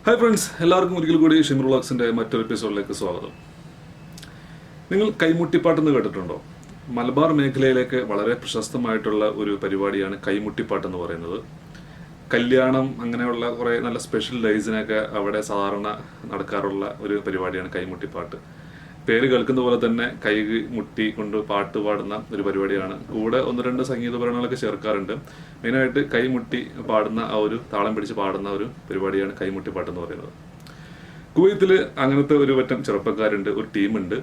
Hi friends, എല്ലാവർക്കും ഒരിക്കൽ കൂടി ഷിമർ വ്ളോഗ്സിൻ്റെ മറ്റൊരു എപ്പിസോഡിലേക്ക് സ്വാഗതം. നിങ്ങൾ കൈമുട്ടിപ്പാട്ടെന്ന് കേട്ടിട്ടുണ്ടോ? മലബാർ മേഖലയിലേക്ക് വളരെ പ്രശസ്തമായിട്ടുള്ള ഒരു പരിപാടിയാണ് കൈമുട്ടിപ്പാട്ട് എന്ന് പറയുന്നത്. കല്യാണം അങ്ങനെയുള്ള കുറേ നല്ല സ്പെഷ്യൽ ഡേയ്സിനൊക്കെ അവിടെ സാധാരണ നടക്കാറുള്ള ഒരു പരിപാടിയാണ് കൈമുട്ടിപ്പാട്ട്. പേര് കേൾക്കുന്ന പോലെ തന്നെ കൈ മുട്ടി കൊണ്ട് പാട്ട് പാടുന്ന ഒരു പരിപാടിയാണ്. കൂടെ ഒന്ന് രണ്ട് സംഗീതോപകരണങ്ങളൊക്കെ ചേർക്കാറുണ്ട്. മെയിനായിട്ട് കൈമുട്ടി പാടുന്ന ആ ഒരു താളം പിടിച്ച് പാടുന്ന ഒരു പരിപാടിയാണ് കൈമുട്ടിപ്പാട്ട് എന്ന് പറയുന്നത്. കുവൈത്തിൽ അങ്ങനത്തെ ഒരു പറ്റം ചെറുപ്പക്കാരുണ്ട്, ഒരു ടീമുണ്ട്.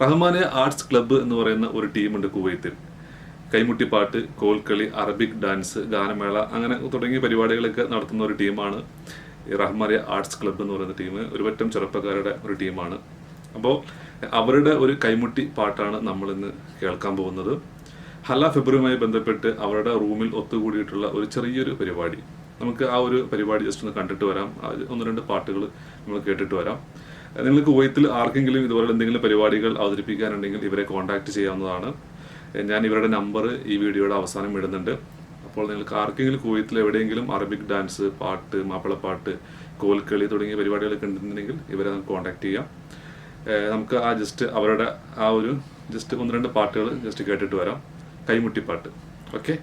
റഹ്മാനിയ ആർട്സ് ക്ലബ്ബ് എന്ന് പറയുന്ന ഒരു ടീമുണ്ട് കുവൈത്തിൽ. കൈമുട്ടിപ്പാട്ട്, കോൽക്കളി, അറബിക് ഡാൻസ്, ഗാനമേള അങ്ങനെ തുടങ്ങിയ പരിപാടികളൊക്കെ നടത്തുന്ന ഒരു ടീമാണ് റഹ്മാനിയ ആർട്സ് ക്ലബ്ബ് എന്ന് പറയുന്ന ടീം. ഒരു പറ്റം ചെറുപ്പക്കാരുടെ ഒരു ടീമാണ്. അപ്പോൾ അവരുടെ ഒരു കൈമുട്ടി പാട്ടാണ് നമ്മൾ ഇന്ന് കേൾക്കാൻ പോകുന്നത്. ഹല ഫെബ്രുവരിയുമായി ബന്ധപ്പെട്ട് അവരുടെ റൂമിൽ ഒത്തുകൂടിയിട്ടുള്ള ഒരു ചെറിയൊരു പരിപാടി. നമുക്ക് ആ ഒരു പരിപാടി ജസ്റ്റ് ഒന്ന് കണ്ടിട്ട് വരാം. ഒന്ന് രണ്ട് പാട്ടുകൾ നമ്മൾ കേട്ടിട്ട് വരാം. നിങ്ങൾക്ക് കുവൈത്തിൽ ആർക്കെങ്കിലും ഇതുപോലെ എന്തെങ്കിലും പരിപാടികൾ അവതരിപ്പിക്കാനുണ്ടെങ്കിൽ ഇവരെ കോൺടാക്ട് ചെയ്യാവുന്നതാണ്. ഞാൻ ഇവരുടെ നമ്പർ ഈ വീഡിയോയുടെ അവസാനം ഇടുന്നുണ്ട്. അപ്പോൾ നിങ്ങൾക്ക് ആർക്കെങ്കിലും കുവൈത്തിൽ എവിടെയെങ്കിലും അറബിക് ഡാൻസ്, പാട്ട്, മാപ്പിളപ്പാട്ട്, കോൽക്കളി തുടങ്ങിയ പരിപാടികളൊക്കെ ഉണ്ടെന്നുണ്ടെങ്കിൽ ഇവരെ നമുക്ക് കോൺടാക്ട് ചെയ്യാം. നമുക്ക് ആ ജസ്റ്റ് അവരുടെ ആ ഒരു ജസ്റ്റ് ഒന്ന് രണ്ട് പാട്ടുകൾ ജസ്റ്റ് കേട്ടിട്ട് വരാം. കൈമുട്ടിപ്പാട്ട്. ഓക്കെ.